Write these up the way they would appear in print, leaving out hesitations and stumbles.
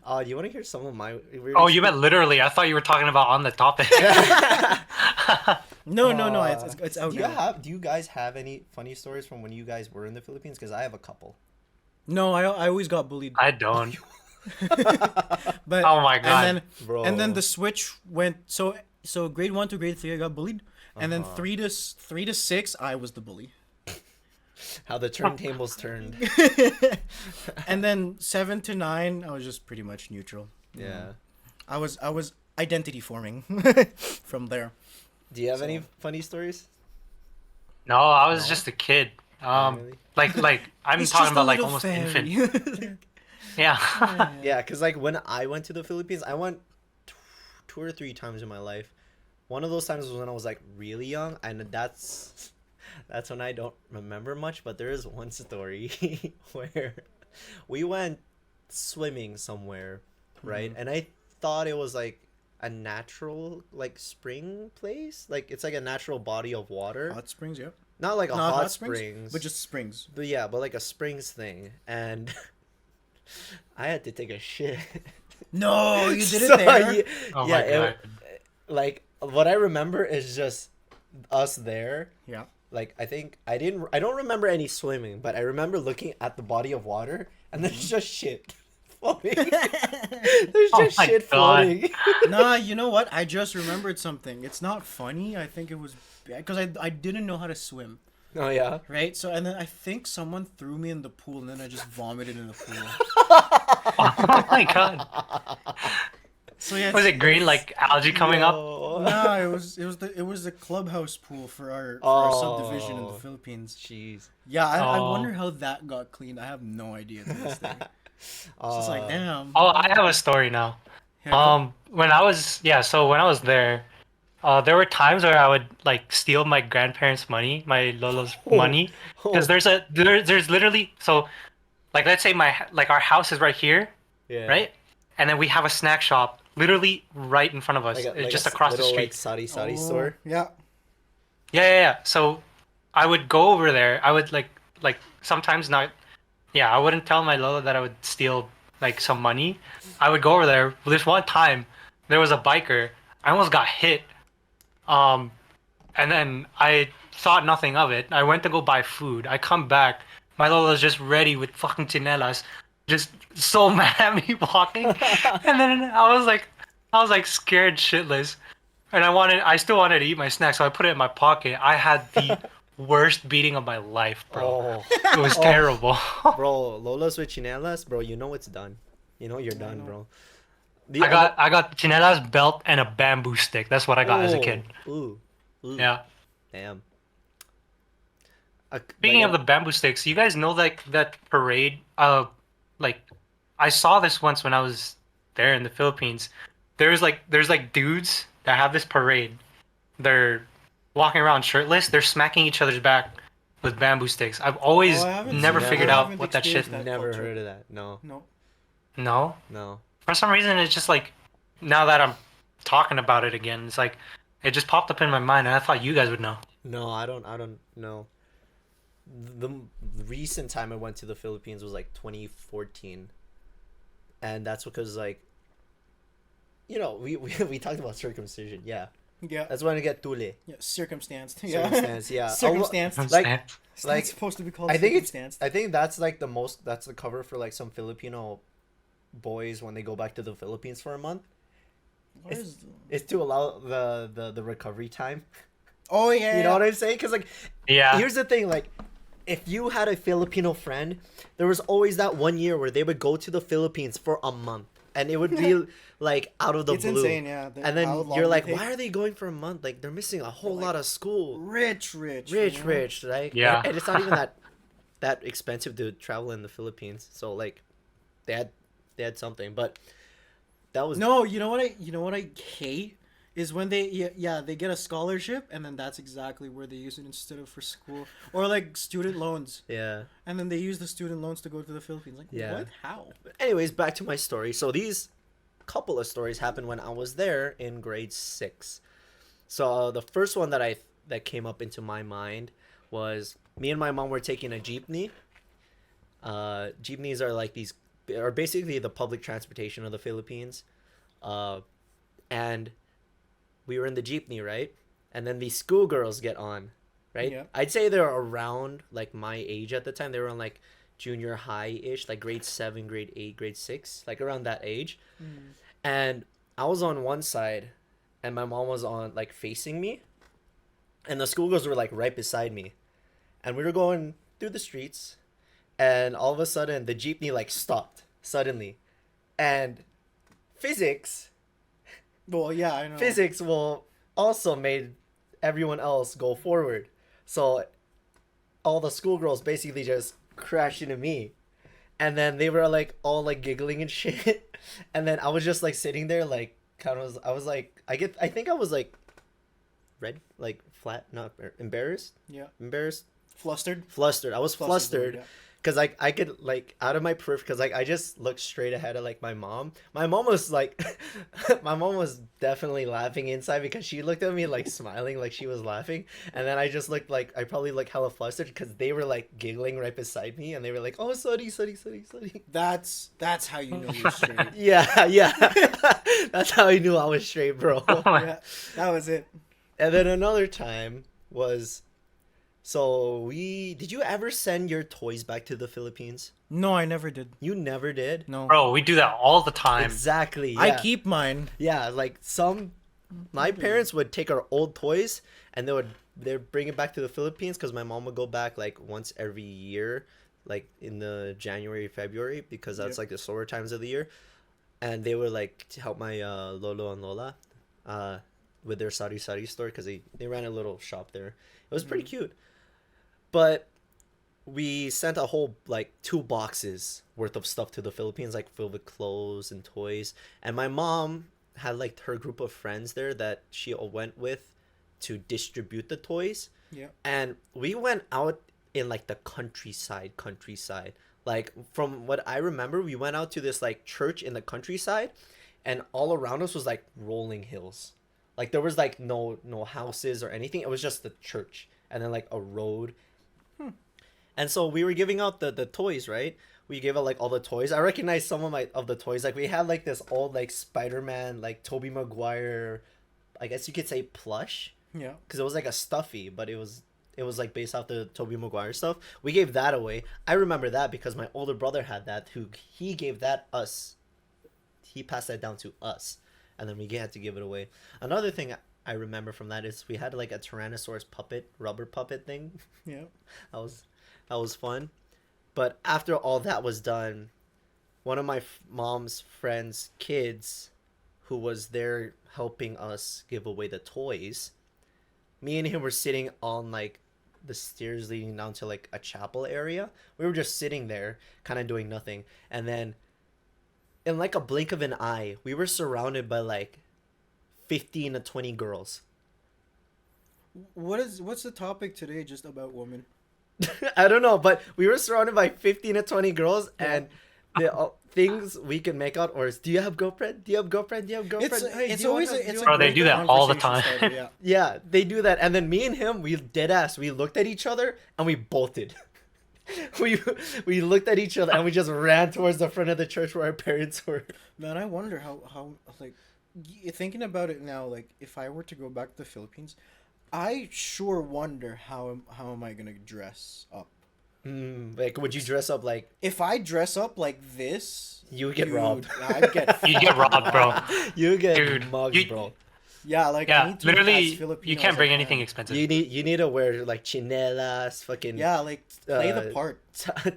Do you want to hear some of my weird Oh, you experience? meant literally. I thought you were talking about on the topic. No, no, no. It's out Do you now. have? Do you guys have any funny stories from when you guys were in the Philippines? Because I have a couple. No, I always got bullied. I don't. But Oh my and God. then the Bro. switch went so grade 1 to grade 3 I got bullied, and then Uh-huh. 3 to 6 I was the bully. How the turntables turned. And then 7 to 9 I was just pretty much neutral. Yeah. I was identity forming from there. Do you have any So funny stories? No, I was No. just a kid. Oh, really? Like I'm it's talking just a about like little almost infant. fairy. Yeah. Yeah. Yeah, because like when I went to the Philippines, I went t- 2 or 3 times in my life. One of those times was when I was like really young, and that's when I don't remember much. But there is one story where we went swimming somewhere, right? Mhm. And I thought it was like a natural like spring place, like it's like a natural body of water, Hot springs, yeah. not like a Not hot hot springs, springs, but just springs. but yeah, but like a springs thing. And I had to take a shit. No, you did So it there. Oh yeah, my God. like what I remember is just us there. Yeah. Like I don't remember any swimming, but I remember looking at the body of water and there's just shit floating. There's Oh just my shit God. floating. Nah, you know what? I just remembered something. It's not funny. I think it was bad because I didn't know how to swim, Oh yeah. right? So and then I think someone threw me in the pool and then I just vomited in the pool. Oh my God. So yeah, Was it green like algae coming up? Yo. no, it was the clubhouse pool for our subdivision in the Oh, Philippines. jeez. Yeah, I wonder Oh. how that got cleaned. I have no idea to this day. It's just like Uh, damn. Oh, I have a story now. Here, go. So when I was there, there were times where I would like steal my grandparents' money, my lolo's oh, money, because oh, there's literally so like let's say like our house is right here, yeah. right? And then we have a snack shop literally right in front of Like us, a just across the little like street. sari Oh store. yeah. Yeah, yeah, yeah. So I would go over there. I would like sometimes not. Yeah, I wouldn't tell my Lola that I would steal like some money. I would go over there. This one time, there was a biker. I almost got hit. Um, and then I thought nothing of it. I went to go buy food. I come back. My Lola's just ready with fucking chinelas, just so mad at me walking. And then I was like scared shitless. And I still wanted to eat my snack, so I put it in my pocket. I had the worst beating of my life, bro. Oh, It was oh, terrible. bro, Lola's with chinelas, bro. You know it's done. You know you're I done, know. bro. The other, I got chinelas, belt, and a bamboo stick. That's what I got as a oh, kid. ooh, ooh, Yeah. damn. Like Speaking of the bamboo sticks, you guys know like that parade? Like I saw this once when I was there in the Philippines. There's like dudes that have this parade. They're walking around shirtless. They're smacking each other's back with bamboo sticks. I've Oh, always I haven't never seen that. I figured never, out haven't what that shit. experienced that never culture. heard of that. No, No. No, no. for some reason it's just like now that I'm talking about it again, it's like it just popped up in my mind, and I thought you guys would know. No, I don't know. The recent time I went to the Philippines was like 2014, and that's because like we talked about circumcision. Yeah, Yeah. that's when I get tule. Yeah. Circumstanced. Yeah. Circumstance. Yeah, Circumstanced. like It's like not supposed to be called I think it's circumstanced. I think that's like that's the cover for like some Filipino boys when they go back to the Philippines for a month. What It's is? it's to allow the recovery time. Oh yeah. You know Yeah. what I'm saying? Because like Yeah. here's the thing, like if you had a Filipino friend, there was always that one year where they would go to the Philippines for a month, and it would be like out of the It's blue. insane. Yeah. And then How long you're they like, take. why are they going for a month? Like they're missing a whole like, lot of school. Rich. Rich, You know? rich, like Yeah. and it's not even that expensive to travel in the Philippines. So like they had they had something, but that was No, you know what I hate is when they get a scholarship and then that's exactly where they use it instead of for school or like student loans yeah. and then they use the student loans to go to the Philippines. Like Yeah. what? How? Anyways, back to my story. So these couple of stories happened when I was there in grade 6. So the first one that came up into my mind was me and my mom were taking a jeepney. Jeepneys are like these or basically the public transportation of the Philippines, and we were in the jeepney, right? And then these schoolgirls get on, right? Yeah. I'd say they're around like my age at the time. They were on like junior high ish, like grade 7, grade 8, grade 6, like around that age. And I was on one side, and my mom was on like facing me, and the schoolgirls were like right beside me, and we were going through the streets, and all of a sudden the jeepney like stopped suddenly, and physics Well, yeah, I know. physics will also made everyone else go forward, so all the schoolgirls basically just crashed into me, and then they were like all like giggling and shit, and then I was just like sitting there like kind of I was like I think I was like red, like flat, not embarrassed, Yeah. embarrassed, Flustered. flustered. I was flustered Yeah. because like I could like out of my periphery, because like I just looked straight ahead of like my mom. My mom was like my mom was definitely laughing inside because she looked at me like smiling like she was laughing, and then I just looked like I probably looked hella flustered because they were like giggling right beside me, and they were like, oh, sorry, sorry, sorry, sorry. That's how you know you're straight. Yeah, yeah. That's how I knew I was straight, bro. Yeah, that was it. And then another time was, so we did you ever send your toys back to the Philippines? No, I never did. You never did? No. Bro, we do that all the time. Exactly. Yeah. I keep mine. Yeah, like my parents would take our old toys and they'd bring it back to the Philippines because my mom would go back like once every year, like in the January, February, because that's Yep. like the slower times of the year. And they would like to help my Lolo and Lola with their sari sari store because they ran a little shop there. It was pretty cute. But we sent a whole like 2 boxes worth of stuff to the Philippines, like filled with clothes and toys. And my mom had like her group of friends there that she all went with to distribute the toys. Yeah. And we went out in like the countryside. Like from what I remember, we went out to this like church in the countryside, and all around us was like rolling hills. Like there was like no houses or anything. It was just the church and then like a road. And so we were giving out the toys, right? We gave out like all the toys. I recognized some of the toys. Like we had like this old like Spider-Man, like Tobey Maguire, I guess you could say plush, Yeah. because it was like a stuffy, but it was like based off the Tobey Maguire stuff. We gave that away. I remember that because my older brother had that, who he gave that us. He passed that down to us, and then we had to give it away. Another thing I remember from that is we had like a Tyrannosaurus rubber puppet thing. Yeah. That was fun. But after all that was done, one of my mom's friends' kids, who was there helping us give away the toys, me and him were sitting on like the stairs leading down to like a chapel area. We were just sitting there, kind of doing nothing. And then, in like a blink of an eye, we were surrounded by like 15 to 20 girls. What's the topic today? Just about women. I don't know, but we were surrounded by 15 to 20 girls, and the things we can make out, or is, do you have girlfriend? Do you have girlfriend? Do you have girlfriend? Hey, It's do you always want a, to- it's do a you want Bro, they great do that all the conversation time. starter, yeah. Yeah, they do that, and then me and him, we dead ass, we looked at each other and we bolted. we looked at each other and we just ran towards the front of the church where our parents were. Man, I wonder how like thinking about it now. Like, if I were to go back to the Philippines, I sure wonder how am I gonna dress up. Like, would you dress up like If I dress up like this, you would get dude, robbed? I'd get You get robbed, bro. You would get Dude, mugged, you- bro. Yeah, like I Yeah, need to literally, impress you Filipinos can't bring I anything can. expensive. You need to wear like chinelas, fucking Yeah, like play the part.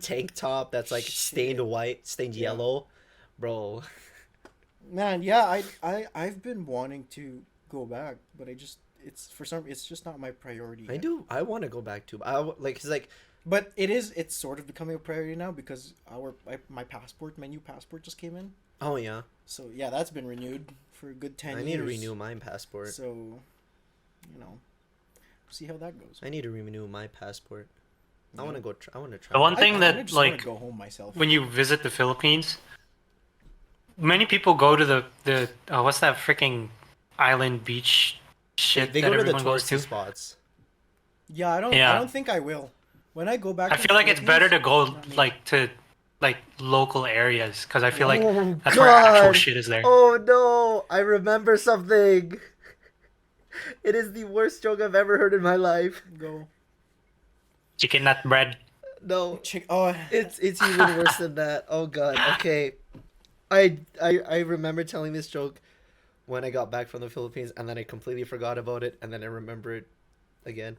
tank top that's like stained Shit. white, stained Yeah. yellow, bro. Man, yeah, I've been wanting to go back, but it's just not my priority. I yet. do. I want to go back to. Like, cause like But it's sort of becoming a priority now because my new passport just came in. oh yeah, So yeah, that's been renewed for a good 10 I years. need to renew my passport. So, see how that goes. I need to renew my passport. I want to go. I want to try. The one I thing kinda that, just wanna like, go home myself. when you visit the Philippines, many people go to the what's that freaking island beach shit They that go to the everyone goes touristy to. spots. Yeah, I Yeah. don't think I will. When I go back, I to feel the like it's better to Philippines, go not me. like to like local areas because I feel like Oh, that's where actual God. shit is there. Oh no, I remember something. It is the worst joke I've ever heard in my life. Go. Chicken nut bread. No, Oh, it's even worse than that. Oh God. Okay, I remember telling this joke when I got back from the Philippines, and then I completely forgot about it, and then I remember it again.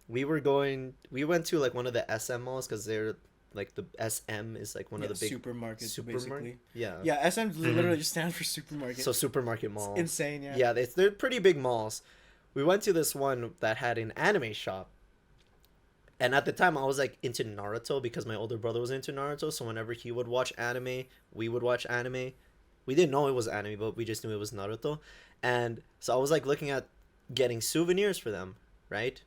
We went to like one of the SM malls because they're like the SM is like one yeah, of the big supermarkets supermarket. basically. Yeah. Yeah, SM literally just stands for supermarket. So supermarket mall. Insane, yeah. Yeah, they're pretty big malls. We went to this one that had an anime shop. And at the time, I was like into Naruto because my older brother was into Naruto. So whenever he would watch anime, we would watch anime. We didn't know it was anime, but we just knew it was Naruto. And so I was like looking at getting souvenirs for them, right?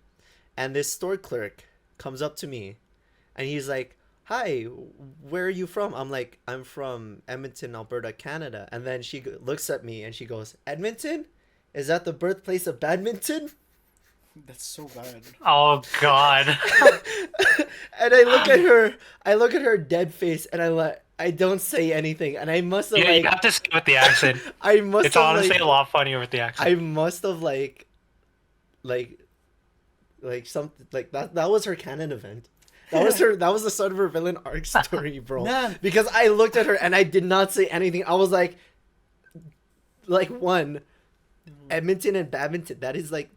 And this store clerk comes up to me and he's like, "Hi, where are you from?" I'm like, "I'm from Edmonton, Alberta, Canada." And then she looks at me and she goes, "Edmonton? Is that the birthplace of badminton?" That's so bad. Oh God. And I look at her dead face, and I don't say anything, and I must have Yeah, you like, have to say it with the accent. I must It's have honestly like, a lot funnier with the accent. I must have like, something like that. That was her canon event. That was her. That was the start of her villain arc story, bro. Man. Because I looked at her and I did not say anything. I was like one, Edmonton and badminton. That is like,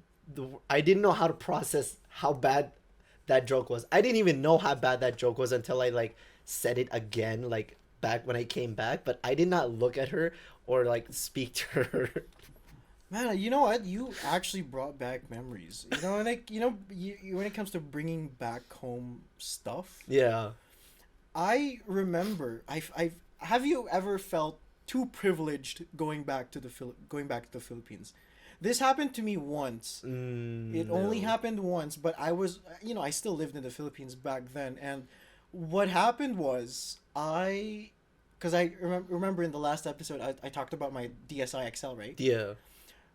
I didn't know how to process how bad that joke was. I didn't even know how bad that joke was until I like said it again, like back when I came back. But I did not look at her or like speak to her. Man, you know what? You actually brought back memories. You know, like when it comes to bringing back home stuff, Yeah. I remember. I have you ever felt too privileged going back to the Philippines? This happened to me once. It only No. happened once, but I was, I still lived in the Philippines back then. And what happened was because I remember in the last episode, I talked about my DSi XL, right? Yeah.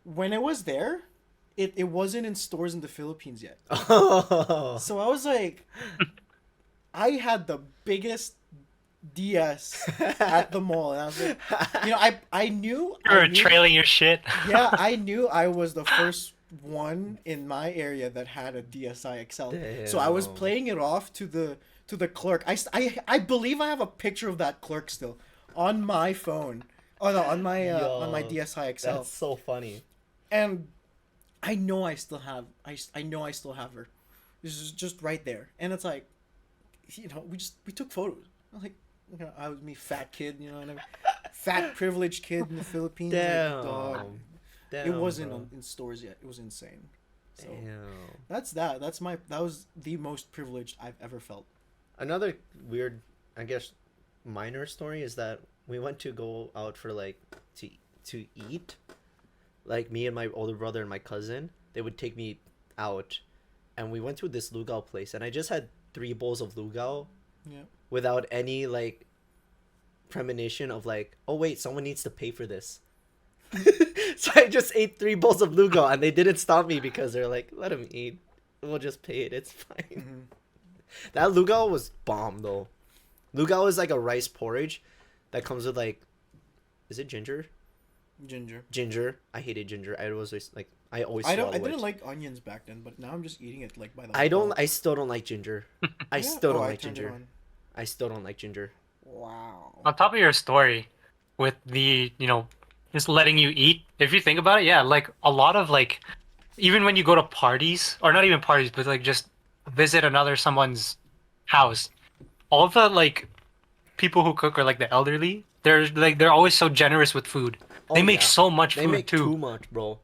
When it was there, it wasn't in stores in the Philippines yet. Oh. So I was like, I had the biggest DS at the mall, and I was like, I knew You were I knew- trailing your shit. yeah, I knew I was the first one in my area that had a DSi XL. So I was Damn. playing it off to the clerk. I believe I have a picture of that clerk still on my phone. Oh no, on my Yo, DSi XL. That's so funny. And I know I still have I know I still have her. This is just right there. And it's like, we took photos. I was like, I was me fat kid, and a fat privileged kid in the Philippines. Like, Damn. dog. Damn, It wasn't bro. in stores yet. It was insane. So Damn. that was the most privileged I've ever felt. Another weird, I guess, minor story is that we went to go out for like to eat. Like me and my older brother and my cousin, they would take me out, and we went to this lugao place, and I just had 3 bowls of lugao Yeah. without any like premonition of like, oh wait, someone needs to pay for this. So I just ate 3 bowls of lugao, and they didn't stop me because they're like, let him eat, we'll just pay it, it's fine. That lugao was bomb though. Lugao is like a rice porridge that comes with like, is it ginger? Ginger. Ginger. I hated ginger. I always like, I always I swallow didn't it. like onions back then, but now I'm just eating it like by the I don't. whole- I still don't like ginger. I Yeah? still don't Oh, I like turned it ginger. on. I still don't like ginger. Wow. On top of your story with the, just letting you eat, if you think about it, yeah, like a lot of like, even when you go to parties, or not even parties, but like just visit someone's house, all the like people who cook are like the elderly. They're always so generous with food. They Oh, make yeah. so much They food make too. too much, bro.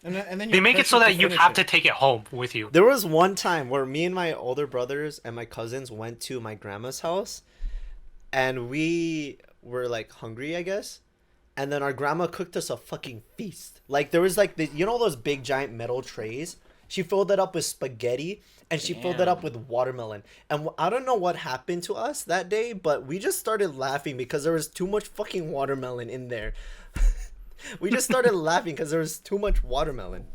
And then They you're make it so pressured that you finish have it. to take it home with you. There was one time where me and my older brothers and my cousins went to my grandma's house, and we were like hungry, I guess. And then our grandma cooked us a fucking feast. Like there was like those big giant metal trays. She filled it up with spaghetti, and she filled it up with watermelon. And I don't know what happened to us that day, but we just started laughing because there was too much fucking watermelon in there. We just started laughing because there was too much watermelon.